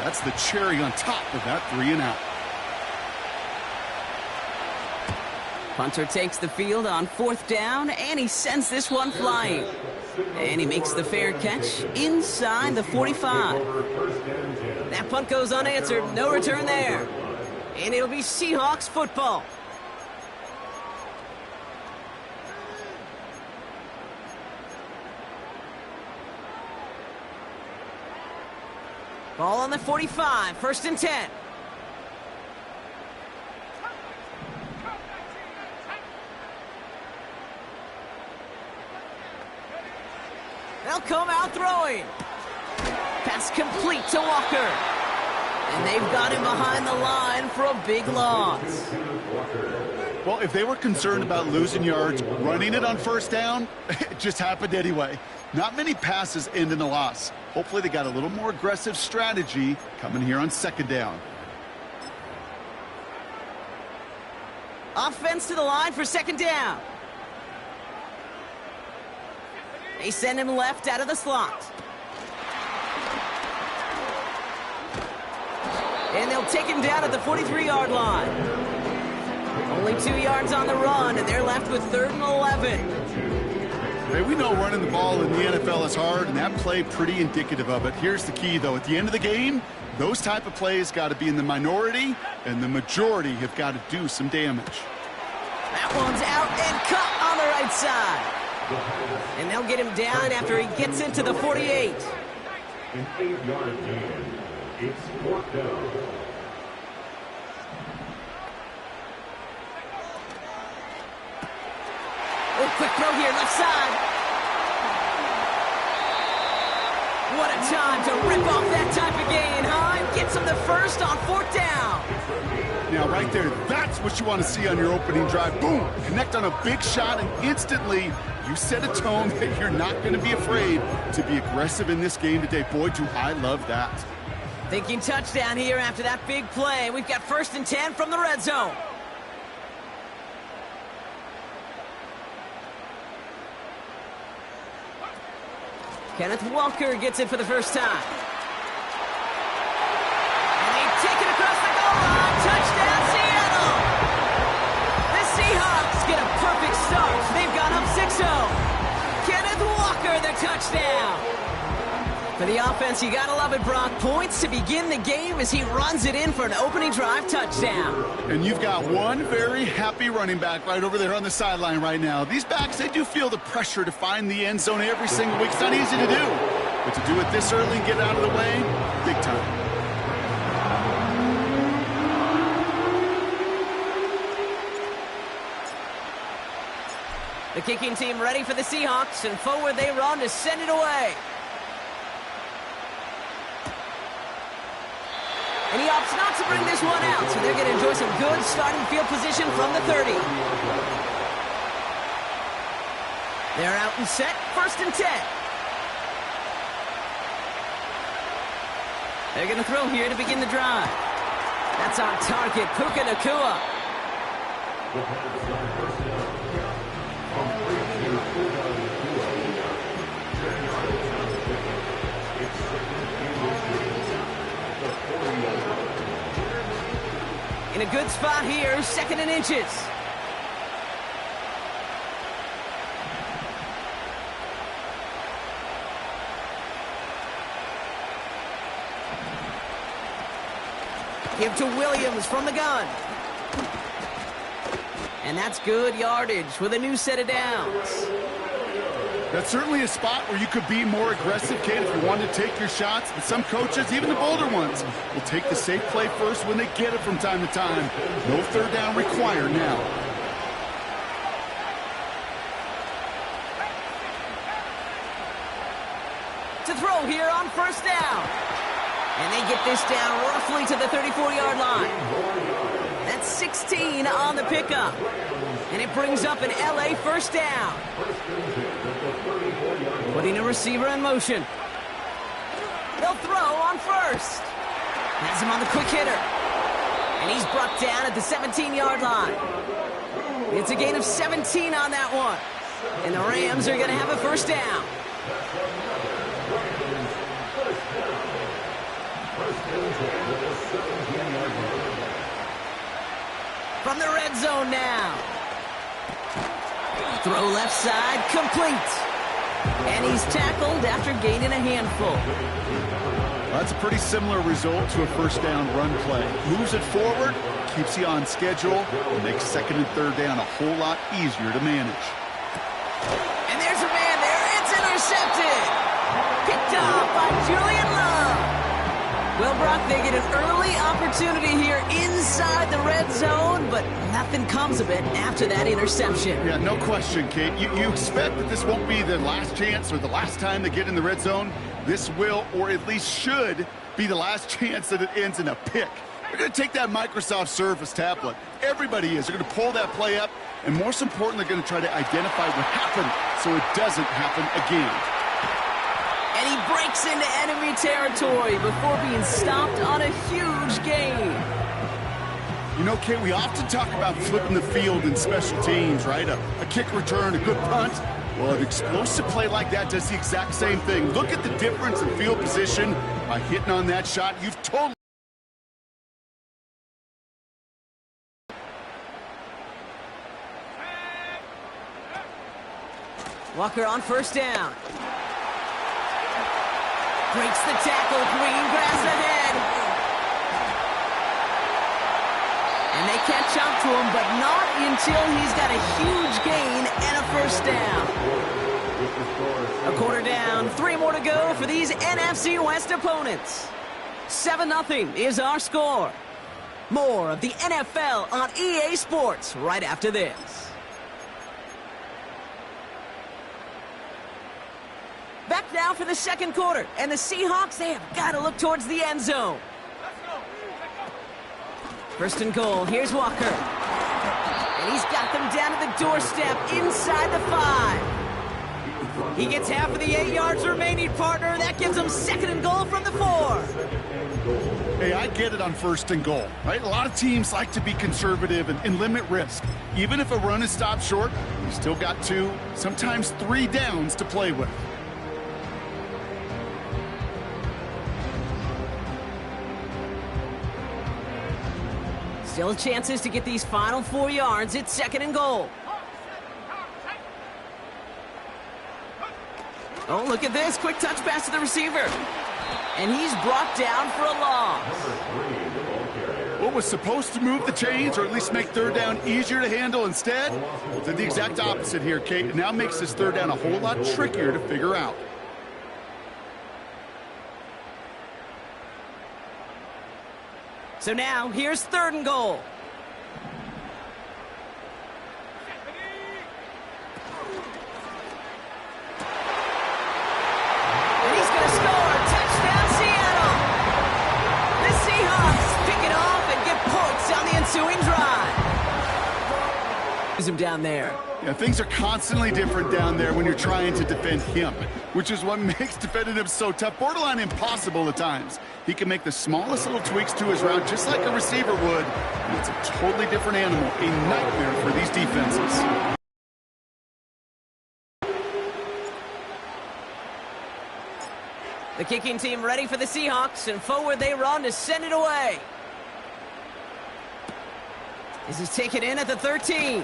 That's the cherry on top of that 3-and-out. Punter takes the field on 4th down, and he sends this one flying. And he makes the fair catch inside the 45. That punt goes unanswered. No return there. And it'll be Seahawks football. Ball on the 45, 1st and 10. They'll come out throwing. Pass complete to Walker. And they've got him behind the line for a big loss. Well, if they were concerned about losing yards, running it on 1st down, it just happened anyway. Not many passes end in a loss. Hopefully they got a little more aggressive strategy coming here on 2nd down. Offense to the line for 2nd down. They send him left out of the slot. And they'll take him down at the 43-yard line. Only 2 yards on the run, and they're left with 3rd and 11. Hey, we know running the ball in the NFL is hard, and that play pretty indicative of it. Here's the key, though. At the end of the game, those type of plays got to be in the minority, and the majority have got to do some damage. That one's out and cut on the right side. And they'll get him down after he gets into the 48. An 8-yard gain. It's 4th down. Oh, quick throw here, left side. What a time to rip off that type of gain, huh? And gets him the first on 4th down. Now, right there, that's what you want to see on your opening drive. Boom! Connect on a big shot, and instantly you set a tone that you're not going to be afraid to be aggressive in this game today. Boy, do I love that. Thinking touchdown here after that big play. We've got 1st and 10 from the red zone. Kenneth Walker gets it for the first time. And they take it across the goal line. Touchdown, Seattle! The Seahawks get a perfect start. They've gone up 6-0. Kenneth Walker, the touchdown. For the offense, you gotta love it, Brock. Points to begin the game as he runs it in for an opening drive touchdown. And you've got one very happy running back right over there on the sideline right now. These backs, they do feel the pressure to find the end zone every single week. It's not easy to do. But to do it this early and get out of the way, big time. The kicking team ready for the Seahawks, and forward they run to send it away. And he opts not to bring this one out, so they're going to enjoy some good starting field position from the 30. They're out and set, 1st and 10. They're going to throw here to begin the drive. That's on target, Puka Nacua. In a good spot here, 2nd and inches. Give to Williams from the gun. And that's good yardage with a new set of downs. That's certainly a spot where you could be more aggressive, kid, if you want to take your shots. But some coaches, even the bolder ones, will take the safe play first when they get it from time to time. No 3rd down required now. To throw here on 1st down. And they get this down roughly to the 34-yard line. That's 16 on the pickup. And it brings up an LA 1st down. Putting a receiver in motion. They'll throw on 1st. Has him on the quick hitter. And he's brought down at the 17-yard line. It's a gain of 17 on that one. And the Rams are going to have a 1st down. First and 10 at the 17-yard line. From the red zone now. Throw left side, complete. And he's tackled after gaining a handful. That's a pretty similar result to a first down run play. Moves it forward, keeps you on schedule, and makes second and third down a whole lot easier to manage. And there's a man there. It's intercepted. Picked off by Julian Love. Well, Brock, they get an early opportunity here inside the red zone, but nothing comes of it after that interception. Yeah, no question, Kate. You expect that this won't be the last chance or the last time they get in the red zone. This will, or at least should, be the last chance that it ends in a pick. They're going to take that Microsoft Surface tablet. Everybody is. They're going to pull that play up, and most important, they're going to try to identify what happened so it doesn't happen again. And he breaks into enemy territory before being stopped on a huge gain. You know, Kate, we often talk about flipping the field in special teams, right? A kick return, a good punt. Well, an explosive play like that does the exact same thing. Look at the difference in field position by hitting on that shot. You've totally... Walker on first down. Breaks the tackle, green grass ahead. And they catch up to him, but not until he's got a huge gain and a first down. A quarter down, 3 more to go for these NFC West opponents. 7-0 is our score. More of the NFL on EA Sports right after this. Back now for the second quarter, and the Seahawks, they have got to look towards the end zone. First and goal, here's Walker. And he's got them down to the doorstep inside the 5. He gets half of the 8 yards remaining, partner. That gives him second and goal from the 4. Hey, I get it on first and goal, right? A lot of teams like to be conservative and limit risk. Even if a run is stopped short, you still got 2, sometimes 3 downs to play with. Still chances to get these final 4 yards. It's second and goal. Oh, look at this. Quick touch pass to the receiver. And he's brought down for a loss. What was supposed to move the chains or at least make third down easier to handle instead? Well, did the exact opposite here, Kate. It now makes this third down a whole lot trickier to figure out. So now, here's third and goal. And he's going to score. Touchdown, Seattle. The Seahawks pick it off and get points on the ensuing drive. Use him down there. Yeah, things are constantly different down there when you're trying to defend him, which is what makes defending him so tough, borderline impossible at times. He can make the smallest little tweaks to his route just like a receiver would, and it's a totally different animal, a nightmare for these defenses. The kicking team ready for the Seahawks, and forward they run to send it away. This is taken in at the 13.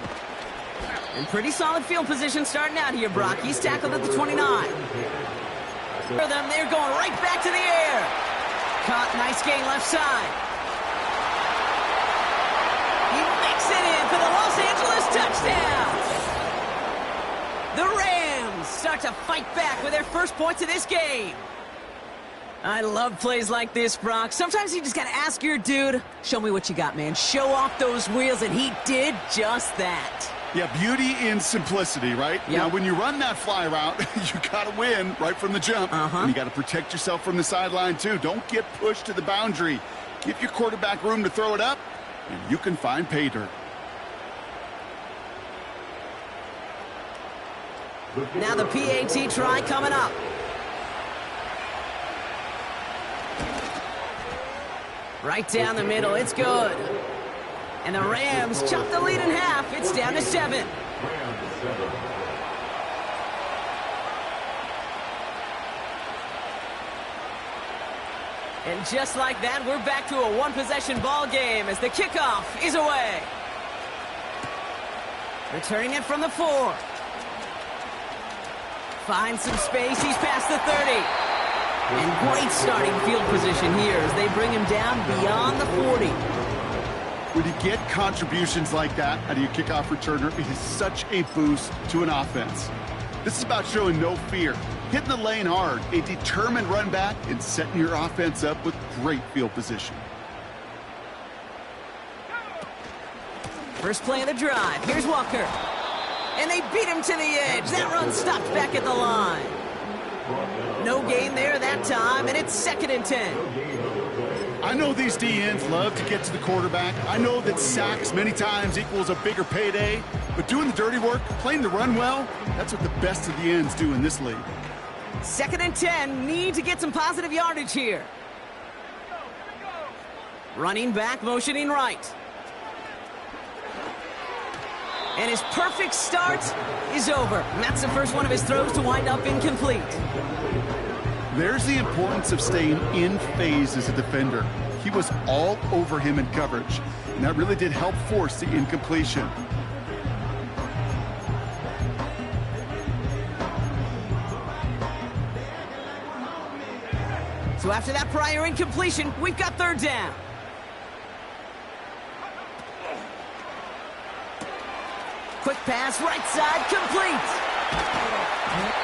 And pretty solid field position starting out here, Brock. He's tackled at the 29. For them, they're going right back to the air. Caught, nice gain left side. He makes it in for the Los Angeles touchdown. The Rams start to fight back with their first points of this game. I love plays like this, Brock. Sometimes you just got to ask your dude, show me what you got, man. Show off those wheels, and he did just that. Yeah, beauty in simplicity, right? Yep. Now, when you run that fly route, you got to win right from the jump. And you got to protect yourself from the sideline, too. Don't get pushed to the boundary. Give your quarterback room to throw it up, and you can find pay dirt. Now the PAT try coming up. Right down the middle, it's good. And the Rams chop the lead in half. It's down to 7. And just like that, we're back to a one-possession ball game as the kickoff is away. Returning it from the 4. Finds some space. He's past the 30. And great starting field position here as they bring him down beyond the 40. When you get contributions like that out of your kickoff returner, it is such a boost to an offense. This is about showing no fear, hitting the lane hard, a determined run back, and setting your offense up with great field position. First play of the drive. Here's Walker. And they beat him to the edge. That run stopped back at the line. No gain there that time, and it's 2nd and 10. I know these DNs love to get to the quarterback. I know that sacks many times equals a bigger payday, but doing the dirty work, playing the run well, that's what the best of the ends do in this league. 2nd and 10, need to get some positive yardage here. Running back, motioning right. And his perfect start is over. And that's the first one of his throws to wind up incomplete. There's the importance of staying in phase as a defender. He was all over him in coverage, and that really did help force the incompletion. So after that prior incompletion, we've got 3rd down. Quick pass, right side, complete.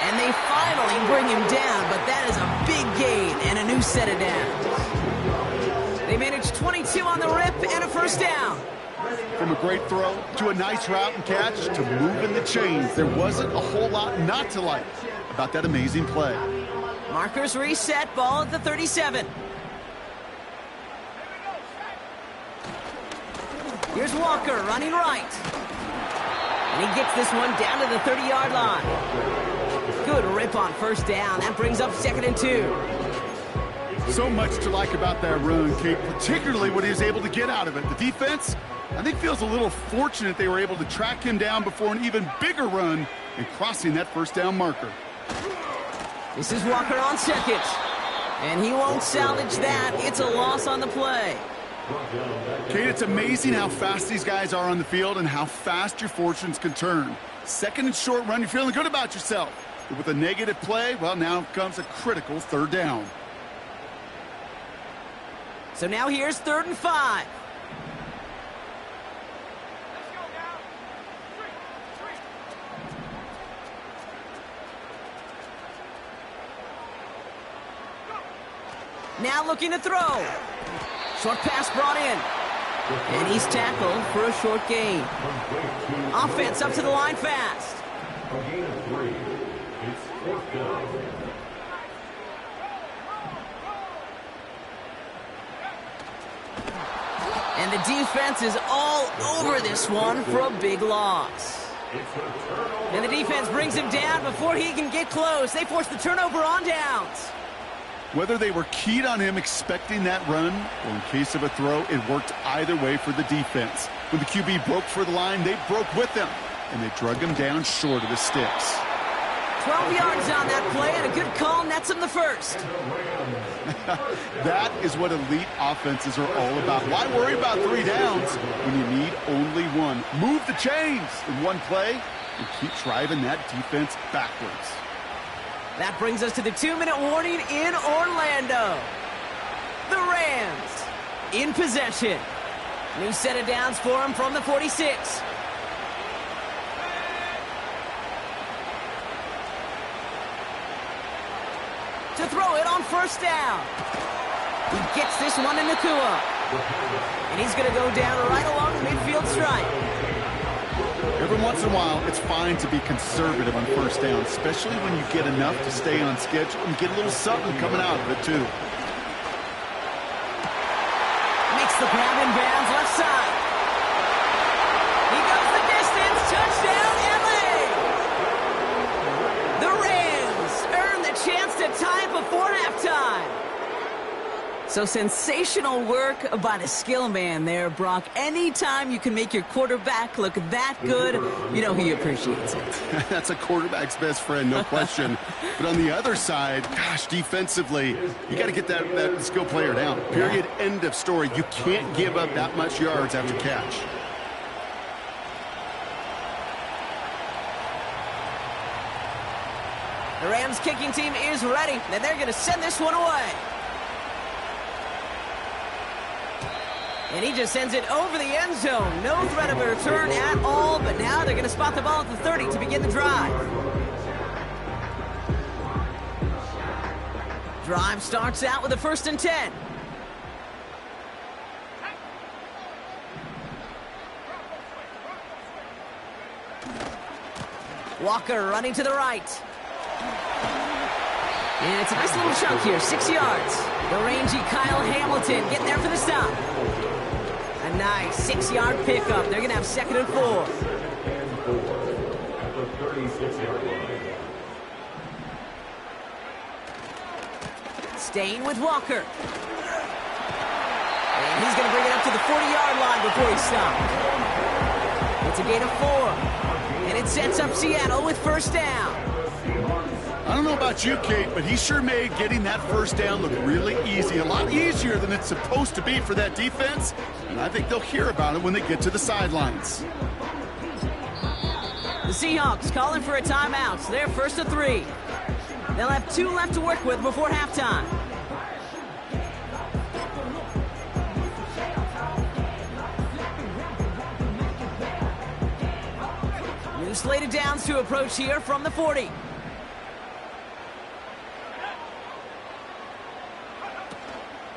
And they finally bring him down, but that is a big gain and a new set of downs. They managed 22 on the rip and a 1st down. From a great throw to a nice route and catch to moving the chains, there wasn't a whole lot not to like about that amazing play. Markers reset, ball at the 37. Here's Walker running right. And he gets this one down to the 30-yard line. Good rip on 1st down. That brings up 2nd and 2. So much to like about that run, Kate, particularly what he was able to get out of it. The defense, I think, feels a little fortunate they were able to track him down before an even bigger run and crossing that 1st down marker. This is Walker on 2nd. And he won't salvage that. It's a loss on the play. Kate, it's amazing how fast these guys are on the field and how fast your fortunes can turn. 2nd and short run, you're feeling good about yourself. But with a negative play, well, now comes a critical 3rd down. So now here's 3rd and 5. Now looking to throw. Short pass brought in. And he's tackled for a short gain. Offense up to the line fast. A gain of 3. It's 4th down. And the defense is all over this one for a big loss. And the defense brings him down before he can get close. They force the turnover on downs. Whether they were keyed on him expecting that run, or in case of a throw, it worked either way for the defense. When the QB broke for the line, they broke with him, and they drug him down short of the sticks. 12 yards on that play, and a good call nets him the 1st. That is what elite offenses are all about. Why worry about 3 downs when you need only 1? Move the chains in one play and keep driving that defense backwards. That brings us to the 2-minute warning in Orlando. The Rams in possession. New set of downs for him from the 46. To throw it on 1st down. He gets this one in Nakua. And he's going to go down right along the midfield stripe. Every once in a while, it's fine to be conservative on 1st down, especially when you get enough to stay on schedule and get a little something coming out of it, too. Makes the grab in bounds left side. He goes the distance. Touchdown, LA! The Rams earn the chance to tie it before halftime. So sensational work by the skill man there, Brock. Anytime you can make your quarterback look that good, you know he appreciates it. That's a quarterback's best friend, no question. But on the other side, gosh, defensively, you got to get that skill player down. Period, end of story. You can't give up that much yards after catch. The Rams kicking team is ready, and they're going to send this one away. And he just sends it over the end zone. No threat of a return at all, but now they're going to spot the ball at the 30 to begin the drive. Drive starts out with a 1st and 10. Walker running to the right. And it's a nice little chunk here, 6 yards. The rangy Kyle Hamilton getting there for the stop. A nice 6-yard pickup. They're going to have 2nd and 4. And 4 at the 36-yard line. Staying with Walker. And he's going to bring it up to the 40-yard line before he stopped. It's a gain of 4. And it sets up Seattle with 1st down. I don't know about you, Kate, but he sure made getting that 1st down look really easy. A lot easier than it's supposed to be for that defense. And I think they'll hear about it when they get to the sidelines. The Seahawks calling for a timeout. So they're 1st and 3. They'll have 2 left to work with before halftime. New slated downs to approach here from the 40.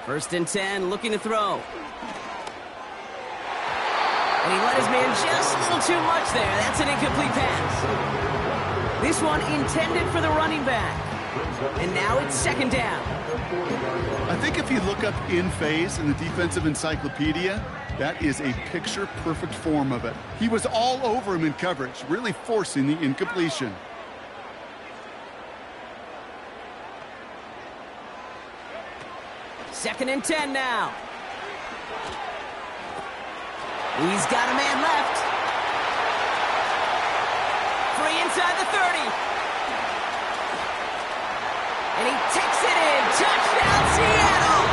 First and 10, looking to throw. And he let his man just a little too much there. That's an incomplete pass. This one intended for the running back. And now it's 2nd down. I think if you look up in phase in the defensive encyclopedia, that is a picture-perfect form of it. He was all over him in coverage, really forcing the incompletion. Second and 10 now. He's got a man left. Free inside the 30. And he takes it in. Touchdown, Seattle!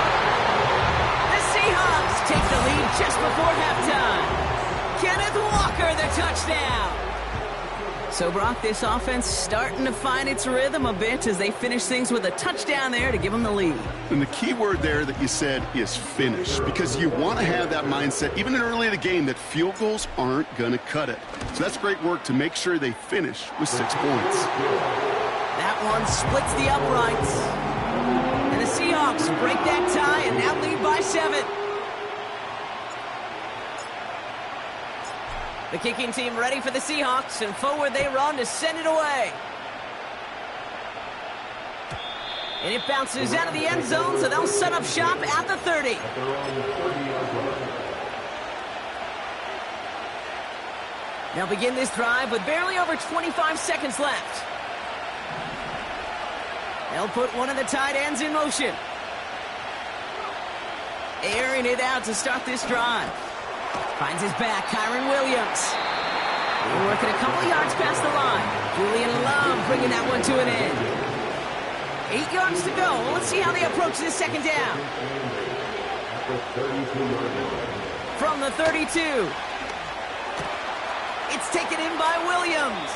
The Seahawks take the lead just before halftime. Kenneth Walker, the touchdown. So, Brock, this offense starting to find its rhythm a bit as they finish things with a touchdown there to give them the lead. And the key word there that you said is finish, because you want to have that mindset, even early in the game, that field goals aren't going to cut it. So that's great work to make sure they finish with 6 points. That one splits the uprights. And the Seahawks break that tie and now lead by 7. The kicking team ready for the Seahawks, and forward they run to send it away. And it bounces out of the end zone, so they'll set up shop at the 30. They'll begin this drive with barely over 25 seconds left. They'll put one of the tight ends in motion. Airing it out to start this drive. Finds his back, Kyren Williams. They're working a couple yards past the line. Julian Love bringing that one to an end. 8 yards to go. Let's see how they approach this 2nd down. From the 32. It's taken in by Williams.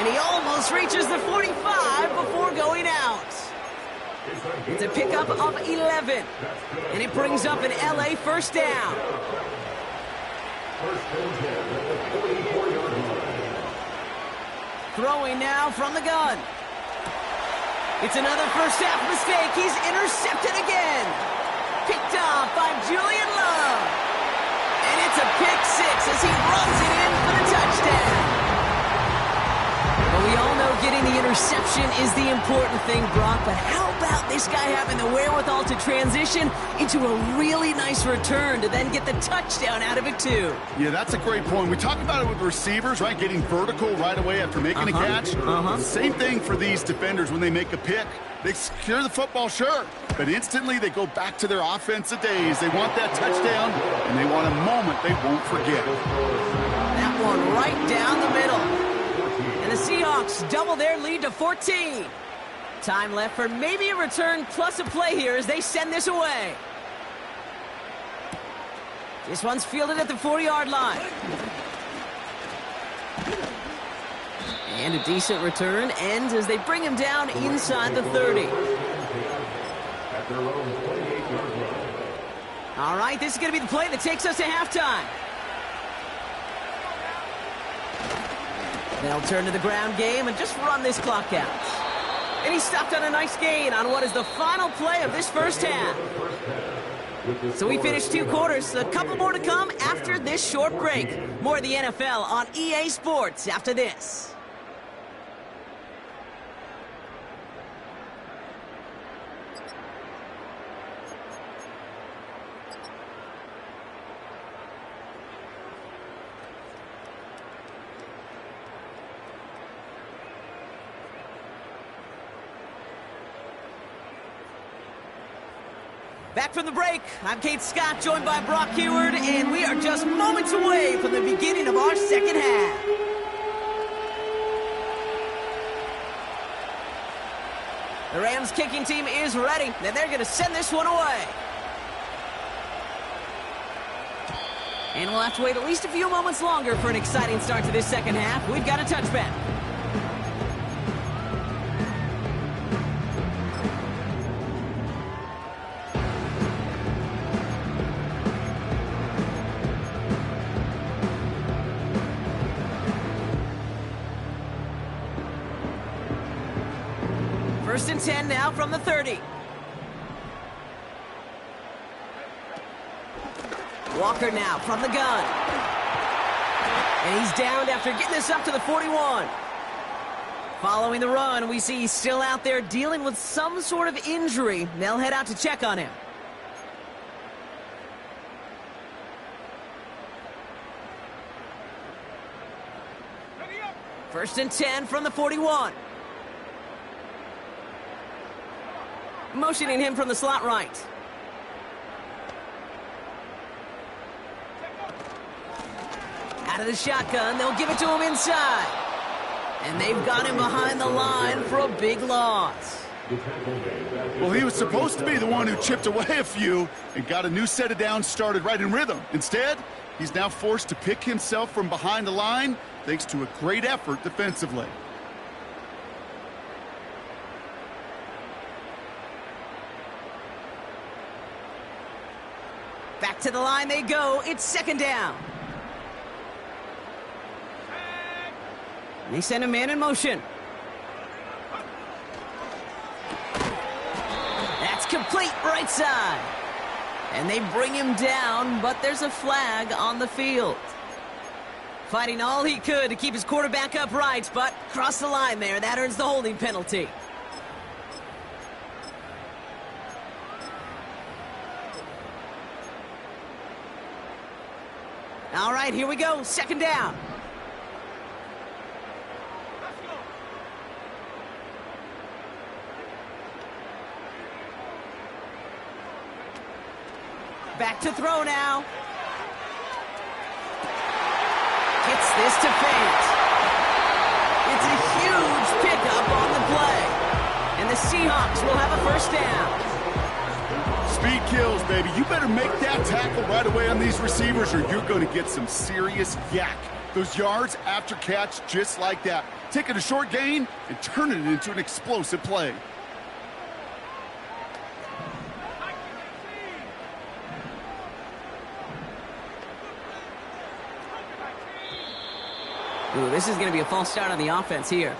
And he almost reaches the 45 before going out. It's a pickup of 11. And it brings up an LA 1st down. Throwing now from the gun. It's another first half mistake. He's intercepted again. Picked off by Julian Love. And it's a pick 6 as he runs it in for the touchdown. Well, we all know getting the interception reception is the important thing, Brock, but how about this guy having the wherewithal to transition into a really nice return to then get the touchdown out of it, too? Yeah, that's a great point. We talk about it with receivers, right? Getting vertical right away after making a catch. Same thing for these defenders when they make a pick. They secure the football, sure, but instantly they go back to their offensive days. They want that touchdown, and they want a moment they won't forget. That one right down the middle. And the Seahawks double their lead to 14. Time left for maybe a return plus a play here as they send this away. This one's fielded at the 40-yard line. And a decent return ends as they bring him down inside the 30. All right, this is going to be the play that takes us to halftime. They'll turn to the ground game and just run this clock out. And he stopped on a nice gain on what is the final play of this first half. So we finished 2 quarters, a couple more to come after this short break. More of the NFL on EA Sports after this. Back from the break, I'm Kate Scott, joined by Brock Huard, and we are just moments away from the beginning of our second half. The Rams kicking team is ready, and they're going to send this one away. And we'll have to wait at least a few moments longer for an exciting start to this second half. We've got a touchback. First and 10 now from the 30. Walker now from the gun. And he's downed after getting this up to the 41. Following the run, we see he's still out there dealing with some sort of injury. They'll head out to check on him. First and 10 from the 41. Motioning him from the slot right. Out of the shotgun, they'll give it to him inside. And they've got him behind the line for a big loss. Well, he was supposed to be the one who chipped away a few and got a new set of downs started right in rhythm. Instead, he's now forced to pick himself from behind the line thanks to a great effort defensively. Back to the line they go. It's second down. They send a man in motion. That's complete right side. And they bring him down, but there's a flag on the field. Fighting all he could to keep his quarterback upright, but crossed the line there. That earns the holding penalty. All right, here we go. Second down. Back to throw now. Gets this to Fant. It's a huge pickup on the play. And the Seahawks will have a first down. Speed kills, baby. You better make that tackle right away on these receivers or you're going to get some serious yak. Those yards after catch just like that. Taking a short gain and turning it into an explosive play. Ooh, this is going to be a false start on the offense here.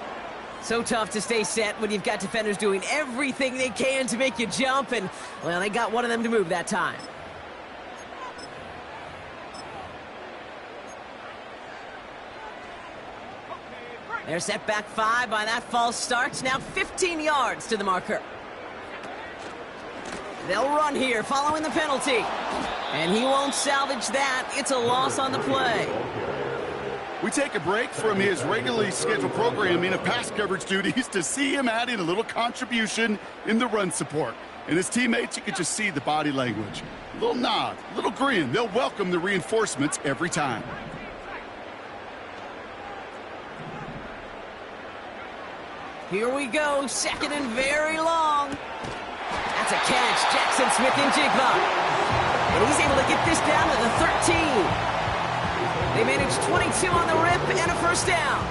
So tough to stay set when you've got defenders doing everything they can to make you jump, and, well, they got one of them to move that time. They're set back 5 by that false start. Now 15 yards to the marker. They'll run here following the penalty. And he won't salvage that. It's a loss on the play. We take a break from his regularly scheduled programming of pass coverage duties to see him adding a little contribution in the run support. And his teammates, you can just see the body language. A little nod, a little grin. They'll welcome the reinforcements every time. Here we go, second and very long. That's a catch, Jackson Smith-Njigba. And he's able to get this down to the 13. They managed 22 on the rip and a first down.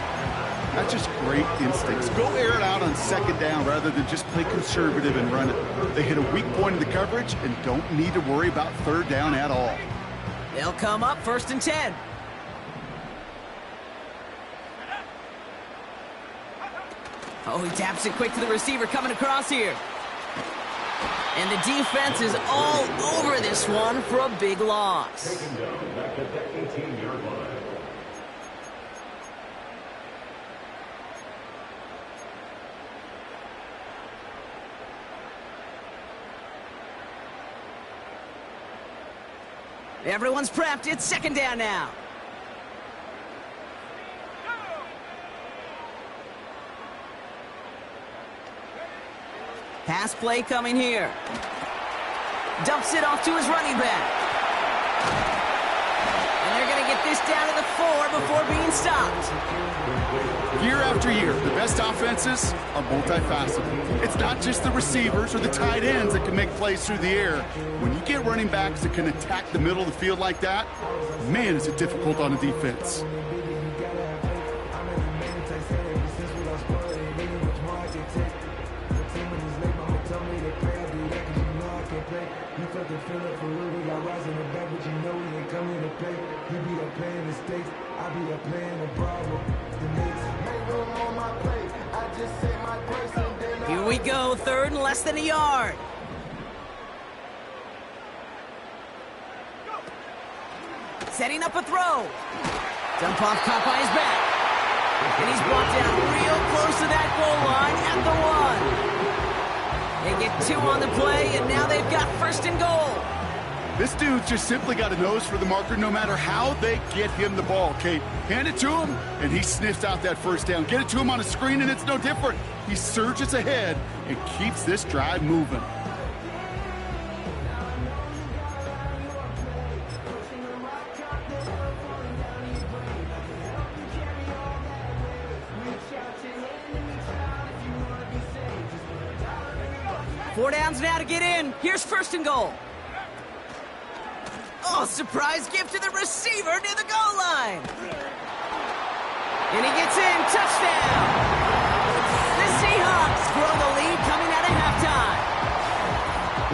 That's just great instincts. Go air it out on second down rather than just play conservative and run it. They hit a weak point in the coverage and don't need to worry about third down at all. They'll come up first and 10. Oh, he taps it quick to the receiver coming across here. And the defense is all over this one for a big loss. Taken down back at the 18-yard line. Everyone's prepped. It's second down now. Pass play coming here. Dumps it off to his running back. And they're going to get this down to the 4 before being stopped. Year after year, the best offenses are multifaceted. It's not just the receivers or the tight ends that can make plays through the air. When you get running backs that can attack the middle of the field like that, man, is it difficult on a defense. Here we go, third and less than a yard. Setting up a throw. Dump off caught by his back. And he's brought down real close to that goal line at the 1. They get 2 on the play, and now they've got first and goal. This dude's just simply got a nose for the marker no matter how they get him the ball, Kate. Hand it to him, and he sniffs out that first down. Get it to him on a screen, and it's no different. He surges ahead and keeps this drive moving. Four downs now to get in. Here's first and goal. Oh, surprise gift to the receiver near the goal line. And he gets in. Touchdown. The Seahawks grow the lead coming out of halftime.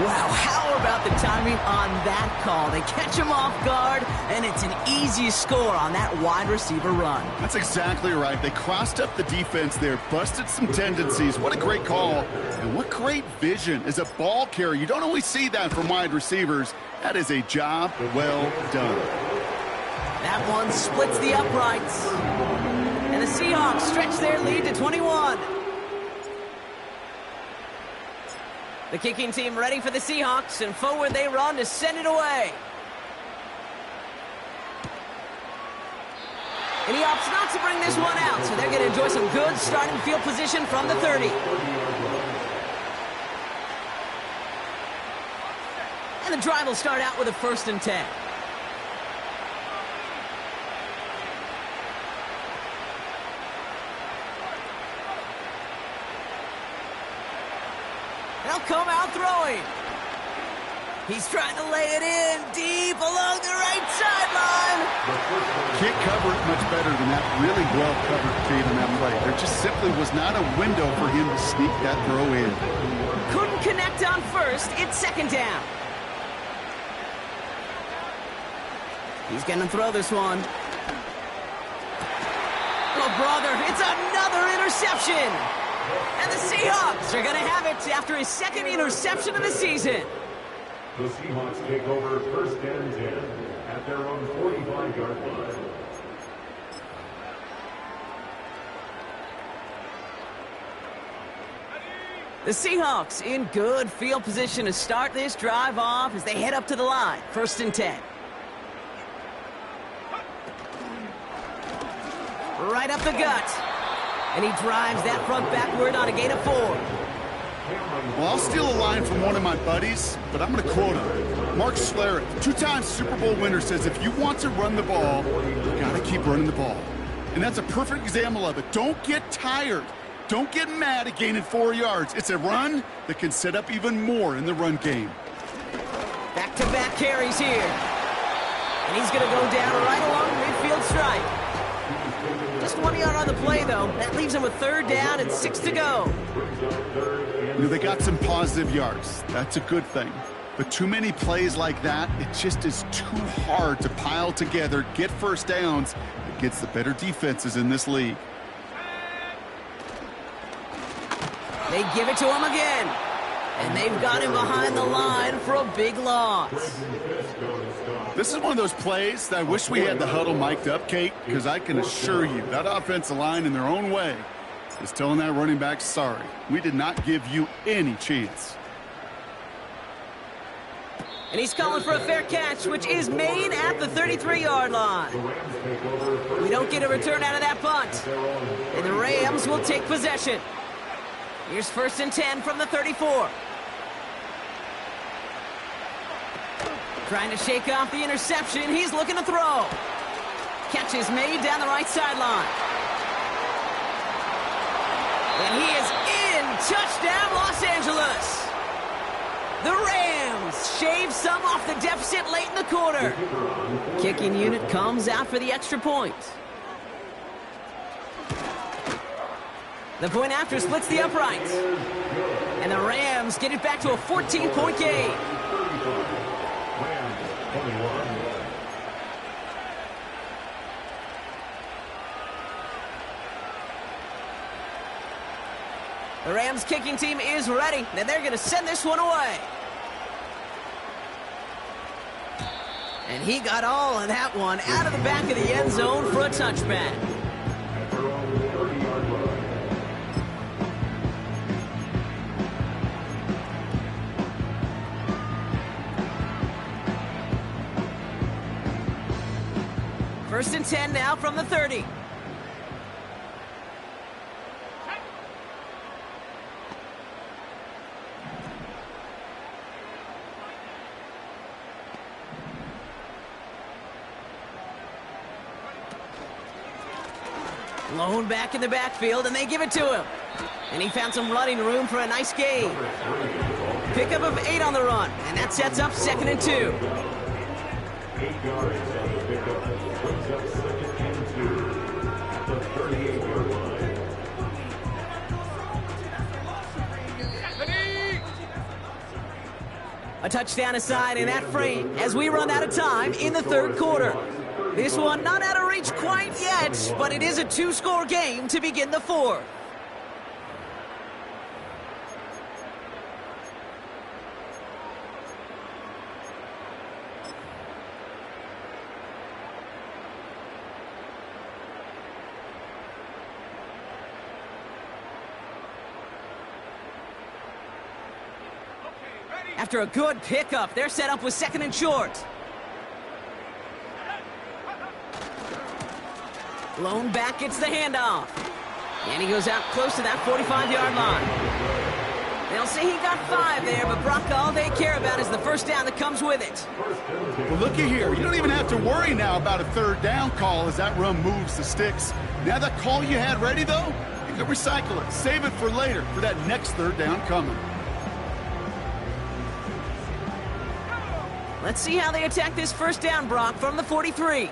Wow, how about the timing on that call? They catch him off guard, and it's an easy score on that wide receiver run. That's exactly right. They crossed up the defense there, busted some tendencies. What a great call, and what great vision as a ball carrier. You don't always see that from wide receivers. That is a job well done. That one splits the uprights. And the Seahawks stretch their lead to 21. The kicking team ready for the Seahawks, and forward they run to send it away. And he opts not to bring this one out, so they're going to enjoy some good starting field position from the 30. And the drive will start out with a first and 10. They'll come out throwing. He's trying to lay it in deep along the right sideline. Can't cover it much better than that. Really well covered, Kate, on that play. There just simply was not a window for him to sneak that throw in. Couldn't connect on first. It's second down. He's going to throw this one. Oh, brother, it's another interception. And the Seahawks are going to have it after his second interception of the season. The Seahawks take over first and 10 at their own 45-yard line. The Seahawks in good field position to start this drive off as they head up to the line. 1st and 10. Right up the gut. And he drives that front backward on a gain of 4. Well, I'll steal a line from one of my buddies, but I'm going to quote him. Mark Schlereth, 2-time Super Bowl winner, says if you want to run the ball, you got to keep running the ball. And that's a perfect example of it. Don't get tired. Don't get mad at gaining 4 yards. It's a run that can set up even more in the run game. Back-to-back carries here. And he's going to go down right along the midfield stripe. Just 1 yard on the play, though. That leaves him with 3rd down and 6 to go. You know, they got some positive yards. That's a good thing. But too many plays like that, it just is too hard to pile together, get 1st downs against the better defenses in this league. They give it to him again. And they've got him behind the line for a big loss. This is one of those plays that I wish we had the huddle mic'd up, Kate, because I can assure you that offensive line in their own way is telling that running back, sorry, we did not give you any chance. And he's calling for a fair catch, which is made at the 33-yard line. We don't get a return out of that punt. And the Rams will take possession. Here's 1st and 10 from the 34. Trying to shake off the interception. He's looking to throw. Catch is made down the right sideline. And he is in. Touchdown, Los Angeles. The Rams shave some off the deficit late in the quarter. Kicking unit comes out for the extra point. The point after splits the uprights. And the Rams get it back to a 14-point game. The Rams kicking team is ready, and they're going to send this one away. And he got all of that one out of the back of the end zone for a touchback. First and 10 now from the 30. Lone back in the backfield, and they give it to him. And he found some running room for a nice gain. Pickup of 8 on the run, and that sets up 2nd and 2. 8 yards on the pickup. Brings up 2nd and 2 at the 38-yard line. A touchdown aside in that frame as we run out of time in the 3rd quarter. This one not out of reach quite yet, but it is a 2-score game to begin the 4th. After a good pickup, they're set up with 2nd and short. Lone back gets the handoff. And he goes out close to that 45-yard line. They'll say he got 5 there, but Brock, all they care about is the 1st down that comes with it. Well, looky here. You don't even have to worry now about a 3rd down call as that run moves the sticks. Now that call you had ready, though, you can recycle it. Save it for later for that next 3rd down coming. Let's see how they attack this 1st down, Brock, from the 43.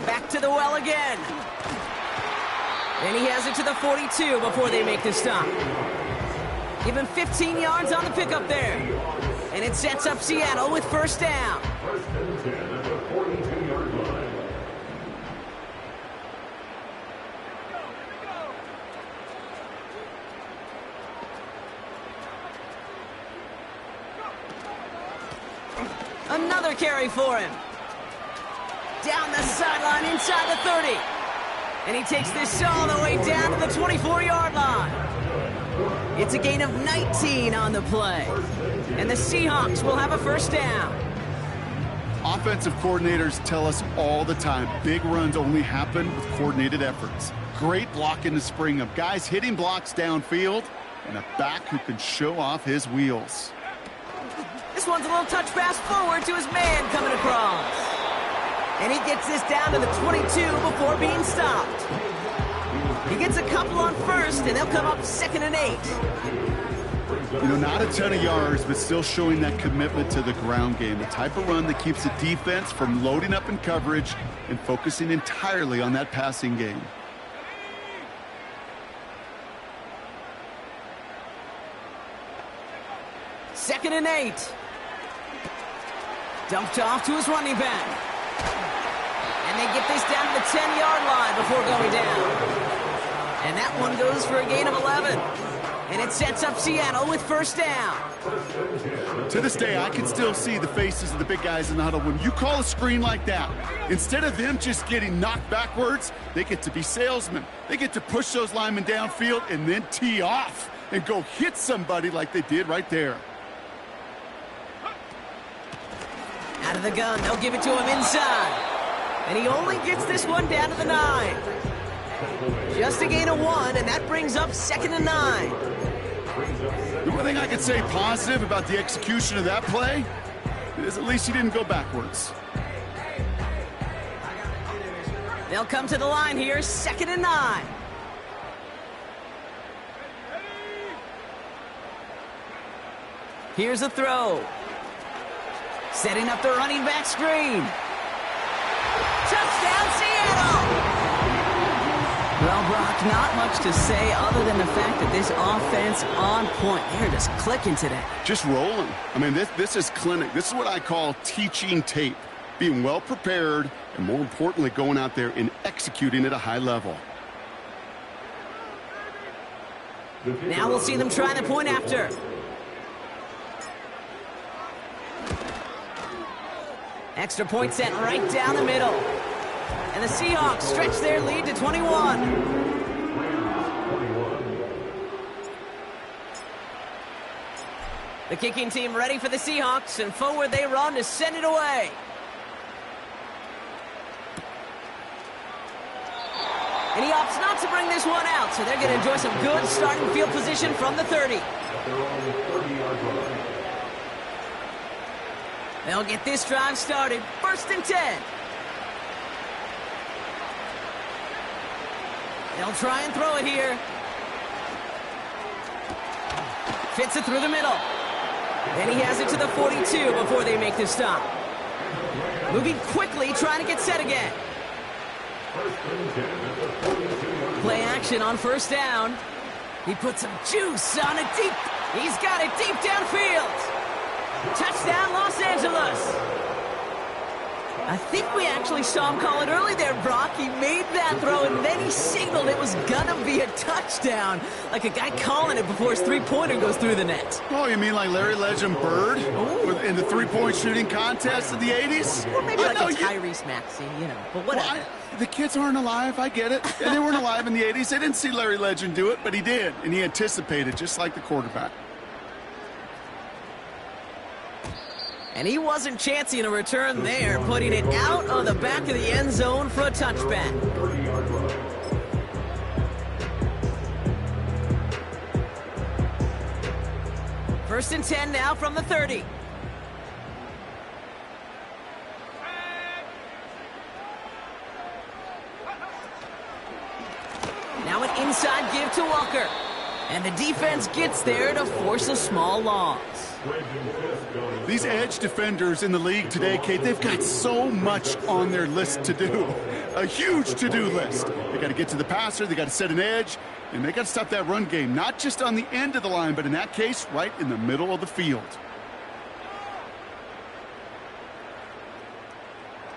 Back to the well again. And he has it to the 42 before they make the stop. Give him 15 yards on the pickup there. And it sets up Seattle with 1st down. 1st and 10 at the 42-yard line. Another carry for him. Down the sideline inside the 30. And he takes this all the way down to the 24-yard line. It's a gain of 19 on the play. And the Seahawks will have a first down. Offensive coordinators tell us all the time, big runs only happen with coordinated efforts. Great block in the spring of guys hitting blocks downfield and a back who can show off his wheels. This one's a little touch pass forward to his man coming across. And he gets this down to the 22 before being stopped. He gets a couple on first, and they'll come up 2nd and 8. You know, not a ton of yards, but still showing that commitment to the ground game. The type of run that keeps the defense from loading up in coverage and focusing entirely on that passing game. Second and 8. Dumped off to his running back. And they get this down to the 10-yard line before going down. And that one goes for a gain of 11. And it sets up Seattle with first down. To this day, I can still see the faces of the big guys in the huddle. When you call a screen like that, instead of them just getting knocked backwards, they get to be salesmen. They get to push those linemen downfield and then tee off and go hit somebody like they did right there. Out of the gun, they'll give it to him inside. And he only gets this one down to the 9. Just a gain of 1, and that brings up 2nd and 9. The one thing I can say positive about the execution of that play is at least he didn't go backwards. They'll come to the line here, 2nd and 9. Here's a throw. Setting up the running back screen. Touchdown, Seattle! Well, Brock, not much to say other than the fact that this offense on point. They're just clicking today. Just rolling. I mean, this is clinic. This is what I call teaching tape. Being well prepared and, more importantly, going out there and executing at a high level. Now we'll see them try the point after. Extra point sent right down the middle. And the Seahawks stretch their lead to 21. The kicking team ready for the Seahawks, and forward they run to send it away. And he opts not to bring this one out, so they're going to enjoy some good starting field position from the 30. They'll get this drive started. 1st and 10. They'll try and throw it here. Fits it through the middle. Then he has it to the 42 before they make this stop. Moving quickly, trying to get set again. Play action on 1st down. He puts some juice on it deep. He's got it deep downfield. Touchdown, Los Angeles. I think we actually saw him call it early there, Brock. He made that throw, and then he signaled it was gonna be a touchdown. Like a guy calling it before his three-pointer goes through the net. Oh, you mean like Larry Legend Bird in the three-point shooting contest of the 80s? Or maybe like a Tyrese Maxey, you know, but whatever. Well, the kids aren't alive, I get it. And they weren't alive in the 80s. They didn't see Larry Legend do it, but he did, and he anticipated, just like the quarterback. And he wasn't chancing a return there, putting it out on the back of the end zone for a touchback. First and 10 now from the 30. Now an inside give to Walker. And the defense gets there to force a small loss. These edge defenders in the league today, Kate, they've got so much on their list to do. A huge to-do list. They got to get to the passer, they got to set an edge, and they got to stop that run game, not just on the end of the line, but in that case, right in the middle of the field.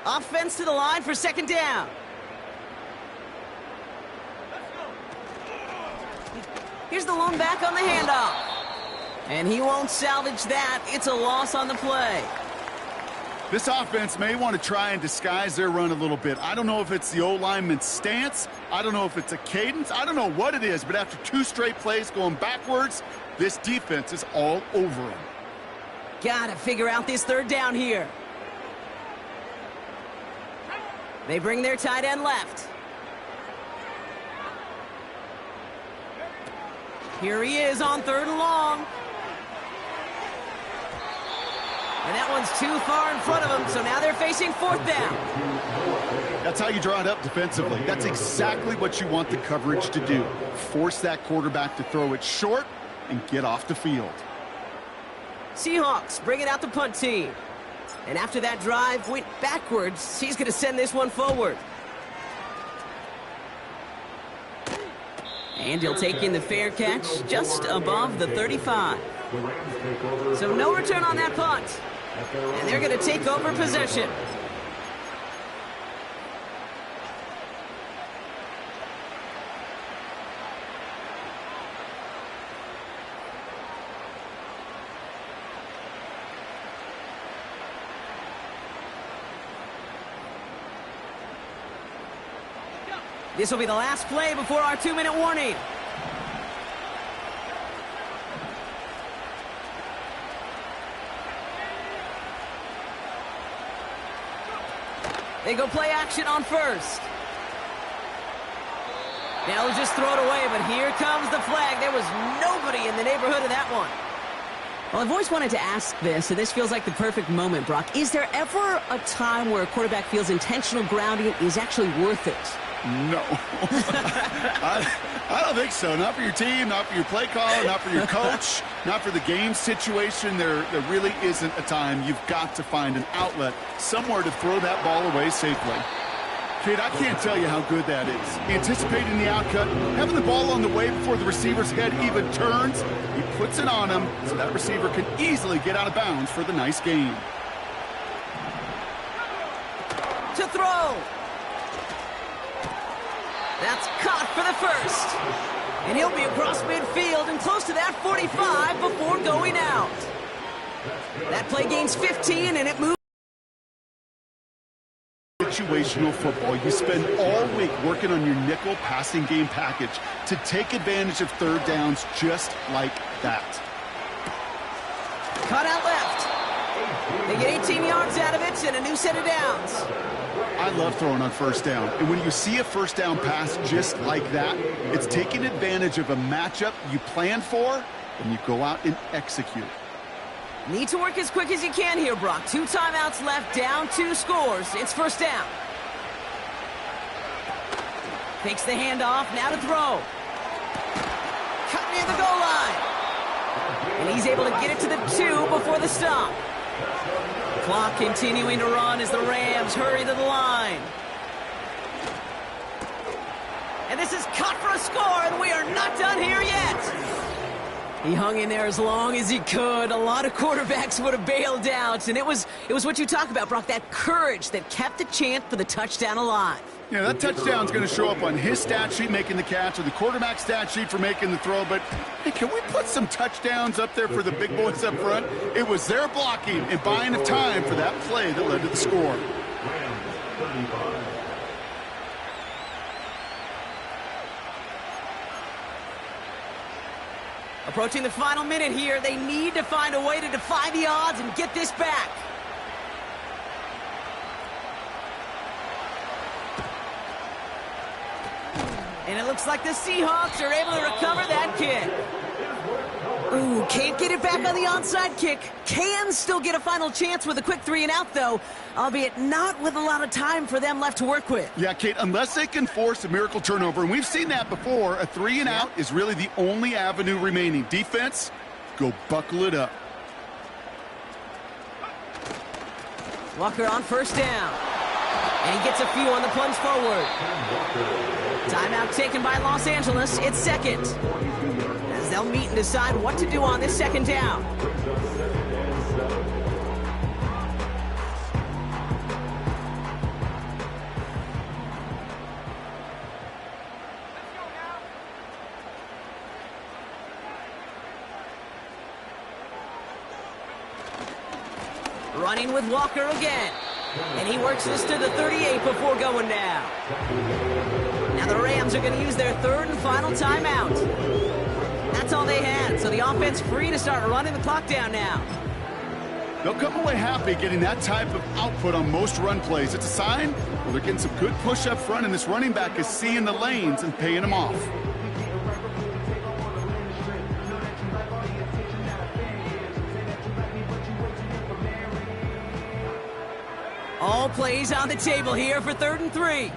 Offense to the line for 2nd down. Here's the lone back on the handoff. And he won't salvage that. It's a loss on the play. This offense may want to try and disguise their run a little bit. I don't know if it's the O-lineman's stance. I don't know if it's a cadence. I don't know what it is, but after 2 straight plays going backwards, this defense is all over them. Gotta figure out this 3rd down here. They bring their tight end left. Here he is on 3rd and long. And that one's too far in front of them, so now they're facing 4th down. That's how you draw it up defensively. That's exactly what you want the coverage to do. Force that quarterback to throw it short and get off the field. Seahawks bringing out the punt team. And after that drive went backwards, he's going to send this one forward. And he'll take in the fair catch just above the 35. So no return on that punt. And they're going to take over possession. This will be the last play before our 2-minute warning. They go play action on 1st. Now they'll just throw it away, but here comes the flag. There was nobody in the neighborhood of that one. Well, I've always wanted to ask this, and this feels like the perfect moment, Brock. Is there ever a time where a quarterback feels intentional grounding is actually worth it? No. I don't think so. Not for your team, not for your play caller, not for your coach, not for the game situation. There really isn't a time. You've got to find an outlet, somewhere to throw that ball away safely. Kid, I can't tell you how good that is. Anticipating the outcut, having the ball on the way before the receiver's head even turns, he puts it on him so that receiver can easily get out of bounds for the nice gain. To throw. That's caught for the 1st. And he'll be across midfield and close to that 45 before going out. That play gains 15, and it moves. Situational football. You spend all week working on your nickel passing game package to take advantage of 3rd downs just like that. Cut out left. They get 18 yards out of it and a new set of downs. I love throwing on 1st down. And when you see a 1st down pass just like that, it's taking advantage of a matchup you planned for, and you go out and execute. Need to work as quick as you can here, Brock. 2 timeouts left, down 2 scores. It's 1st down. Takes the handoff, now to throw. Cut near the goal line. And he's able to get it to the 2 before the stop. Clock continuing to run as the Rams hurry to the line. And this is cut for a score, and we are not done here yet. He hung in there as long as he could. A lot of quarterbacks would have bailed out, and it was what you talk about, Brock, that courage that kept the chance for the touchdown alive. Yeah, that touchdown's going to show up on his stat sheet making the catch or the quarterback stat sheet for making the throw, but hey, can we put some touchdowns up there for the big boys up front? It was their blocking and buying of time for that play that led to the score. Approaching the final minute here, they need to find a way to defy the odds and get this back. And it looks like the Seahawks are able to recover that kick. Ooh, can't get it back on the onside kick. Can still get a final chance with a quick 3-and-out, though, albeit not with a lot of time for them left to work with. Yeah, Kate, unless they can force a miracle turnover, and we've seen that before, a 3-and-out is really the only avenue remaining. Defense, go buckle it up. Walker on 1st down. And he gets a few on the plunge forward. Timeout taken by Los Angeles. It's 2nd. As they'll meet and decide what to do on this 2nd down. Running with Walker again. And he works this to the 38 before going down. Now the Rams are going to use their third and final timeout. That's all they had, so the offense free to start running the clock down now. They'll come away happy getting that type of output on most run plays. It's a sign, well, they're getting some good push up front, and this running back is seeing the lanes and paying them off. All plays on the table here for 3rd and 3.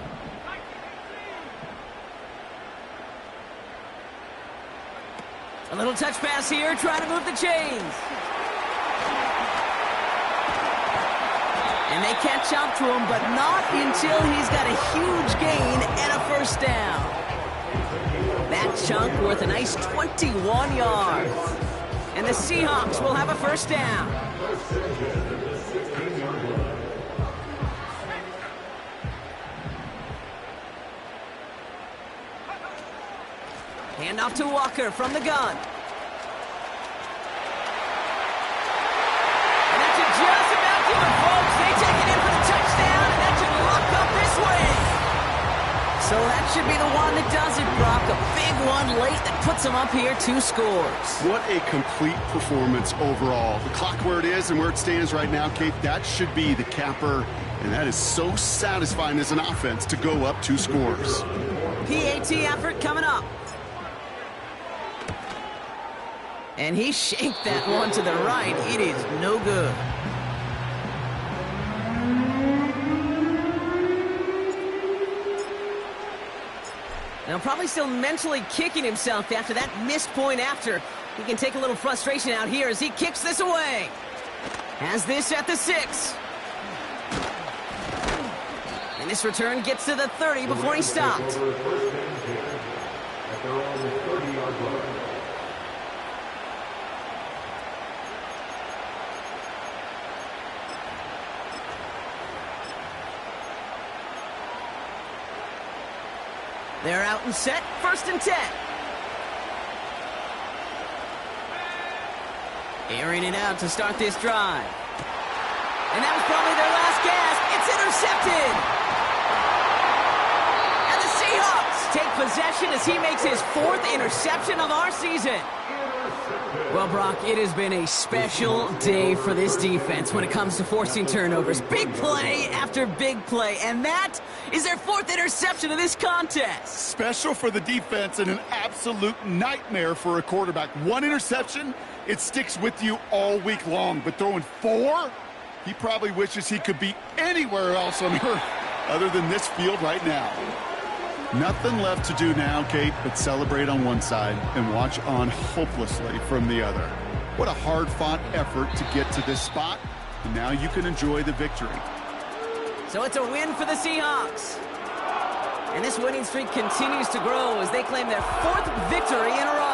A little touch pass here, trying to move the chains. And they catch up to him, but not until he's got a huge gain and a first down. That chunk worth a nice 21 yards. And the Seahawks will have a first down. Hand off to Walker from the gun. And that should just about do it, folks. They take it in for the touchdown, and that should lock up this win. So that should be the one that does it, Brock. A big one late that puts them up here 2 scores. What a complete performance overall. The clock where it is and where it stands right now, Kate, that should be the capper. And that is so satisfying as an offense to go up 2 scores. PAT effort coming up. And he shanked that one to the right. It is no good. Now probably still mentally kicking himself after that missed point after. He can take a little frustration out here as he kicks this away. Has this at the 6. And this return gets to the 30 before he stopped. They're out and set, 1st and 10. Airing it out to start this drive. And that was probably their last gasp. It's intercepted. And the Seahawks take possession as he makes his 4th interception of our season. Well, Brock, it has been a special day for this defense when it comes to forcing turnovers. Big play after big play, and that is their 4th interception of this contest. Special for the defense and an absolute nightmare for a quarterback. 1 interception, it sticks with you all week long, but throwing 4, he probably wishes he could be anywhere else on earth other than this field right now. Nothing left to do now, Kate, but celebrate on one side and watch on hopelessly from the other. What a hard-fought effort to get to this spot, and now you can enjoy the victory. So it's a win for the Seahawks. And this winning streak continues to grow as they claim their 4th victory in a row.